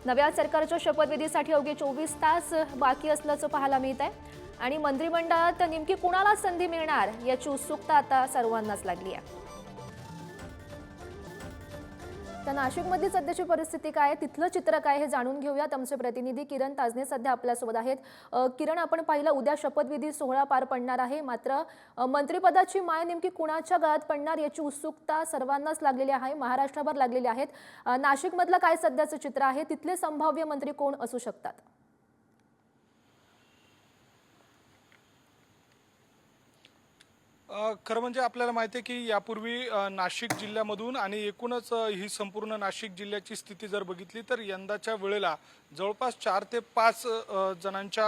नव्या सरकारच्या शपथविधीसाठी अवघे 24 तास बाकी असल्याचं पाहायला मिळत आहे आणि मंत्रिमंडळात नेमकी कुणाला संधी मिळणार याची उत्सुकता आता सर्वांनाच लागली आहे। तर नाशिकमध्ये सध्याची परिस्थिती काय आहे, तिथलं चित्र काय हे जाणून घेऊयात। आमचे प्रतिनिधी किरण ताजने सध्या आपल्यासोबत आहेत। किरण, आपण पाहिलं उद्या शपथविधी सोहळा पार पडणार आहे, मात्र मंत्रिपदाची माळ नेमकी कुणाच्या गळ्यात पडणार याची उत्सुकता सर्वांनाच लागलेली आहे, महाराष्ट्रभर लागलेली आहे। नाशिकमधलं काय सध्याचं चित्र आहे, तिथले संभाव्य मंत्री कोण असू शकतात? खरं म्हणजे आपल्याला माहिती आहे की यापूर्वी नाशिक जिल्ह्यामधून आणि एकूणच ही संपूर्ण नाशिक जिल्ह्याची स्थिती जर बघितली तर यंदाच्या वेळेला जवळपास 4 ते 5 जणांच्या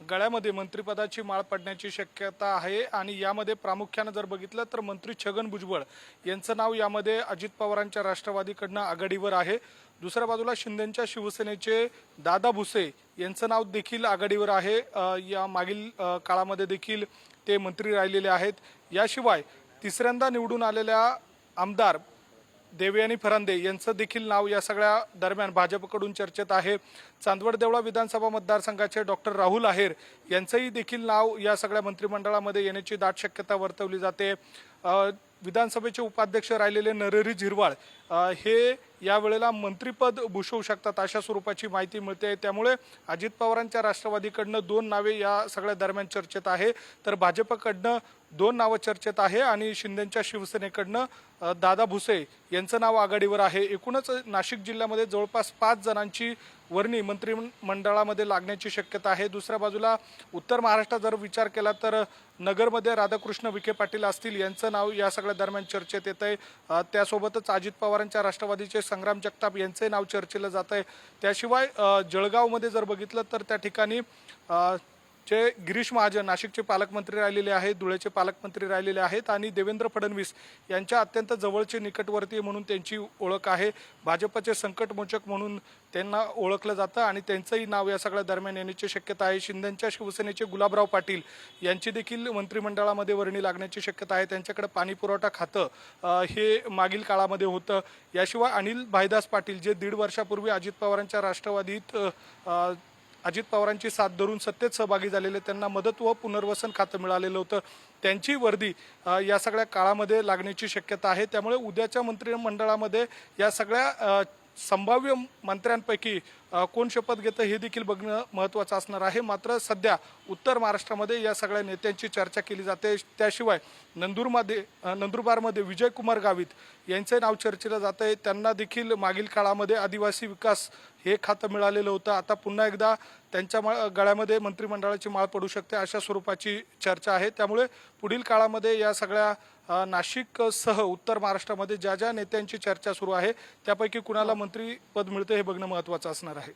गळ्यामध्ये मंत्रिपदाची माळ पडण्याची शक्यता आहे आणि यामध्ये प्रामुख्याने जर बघितलं तर मंत्री छगन भुजबळ यांचं नाव यामध्ये अजित पवारांच्या राष्ट्रवादीकडनं आघाडीवर आहे। दुसऱ्या बाजूला शिंदेंच्या शिवसेनेचे दादा भुसे यांचं नाव देखील आघाडीवर आहे। या मागील काळामध्ये देखील ते मंत्री राहिलेले आहेत। याशिवाय तिसऱ्यांदा निवडून आलेल्या आमदार देवयानी फरांदे यांचं देखील नाव या सगळ्या दरम्यान भाजपकडून चर्चेत आहे। चांदवड देवळा विधानसभा मतदारसंघाचे डॉक्टर राहुल आहेर यांचंही देखील नाव या सगळ्या मंत्रिमंडळामध्ये येण्याची दाट शक्यता वर्तवली जाते। विधानसभेचे उपाध्यक्ष राहिलेले नरहरी झिरवाळ हे यावेळेला मंत्रिपद भूषवू शकतात अशा स्वरूपाची माहिती मिळते। त्यामुळे अजित पवारांच्या राष्ट्रवादीकडनं 2 नावे या सगळ्या दरम्यान चर्चेत आहे, तर भाजपकडनं 2 नावं चर्चेत आहे आणि शिंदेंच्या शिवसेनेकडनं दादा भुसे यांचं नाव आघाडीवर आहे। एकूणच नाशिक जिल्ह्यामध्ये जवळपास 5 जणांची वर्णी मंत्रिमंडळामध्ये लागण्याची शक्यता आहे। दुसऱ्या बाजूला उत्तर महाराष्ट्रात जर विचार केला तर नगरमध्ये राधाकृष्ण विखे पाटील असतील यांचं नाव या सगळ्या दरम्यान चर्चेत येत आहे। त्यासोबतच अजित पवारांच्या राष्ट्रवादीचे संग्राम जगताप यांचे नाव चर्चेला जात आहे। त्याशिवाय जळगावमध्ये जर बघितलं तर त्या ठिकाणी जे गिरीश महाजन नाशिकचे पालकमंत्री राहिलेले आहेत, धुळ्याचे पालकमंत्री राहिलेले आहेत आणि देवेंद्र फडणवीस यांच्या अत्यंत जवळचे निकटवर्तीय म्हणून त्यांची ओळख आहे। भाजपचे संकटमोचक म्हणून त्यांना ओळखलं जातं आणि त्यांचंही नाव या सगळ्या दरम्यान येण्याची शक्यता आहे। शिंदेंच्या शिवसेनेचे गुलाबराव पाटील यांची देखील मंत्रिमंडळामध्ये वर्णी लागण्याची शक्यता आहे। त्यांच्याकडे पाणी पुरवठा खातं हे मागील काळामध्ये होतं। याशिवाय अनिल भाईदास पाटील जे 1.5 वर्षापूर्वी अजित पवारांच्या राष्ट्रवादीत अजित पवारांची साथ धरून सत्तेत सहभागी झालेले, त्यांना मदत व पुनर्वसन खातं मिळालेलं होतं, त्यांची वर्दी या सगळ्या काळामध्ये लागण्याची शक्यता आहे। त्यामुळे उद्याच्या मंत्रिमंडळामध्ये या सगळ्या संभाव्य मंत्र्यांपैकी कोण शपथ घेतं हे देखील बघणं महत्त्वाचं असणार आहे। मात्र सध्या उत्तर महाराष्ट्रामध्ये या सगळ्या नेत्यांची चर्चा केली जाते। त्याशिवाय नंदुरबारमध्ये विजयकुमार गावित यांचे नाव चर्चेलं जात आहे। त्यांना देखील मागील काळामध्ये आदिवासी विकास हे खातं मिळालेलं होतं, आता पुन्हा एकदा त्यांच्या गळ्यामध्ये मंत्रिमंडळाची माळ पडू शकते अशा स्वरूपाची चर्चा आहे। त्यामुळे पुढील काळामध्ये या सगळ्या नाशिकसह उत्तर महाराष्ट्रामध्ये ज्या ज्या नेत्यांची चर्चा सुरू आहे त्यापैकी कुणाला मंत्रिपद मिळतं हे बघणं महत्त्वाचं असणार आहे।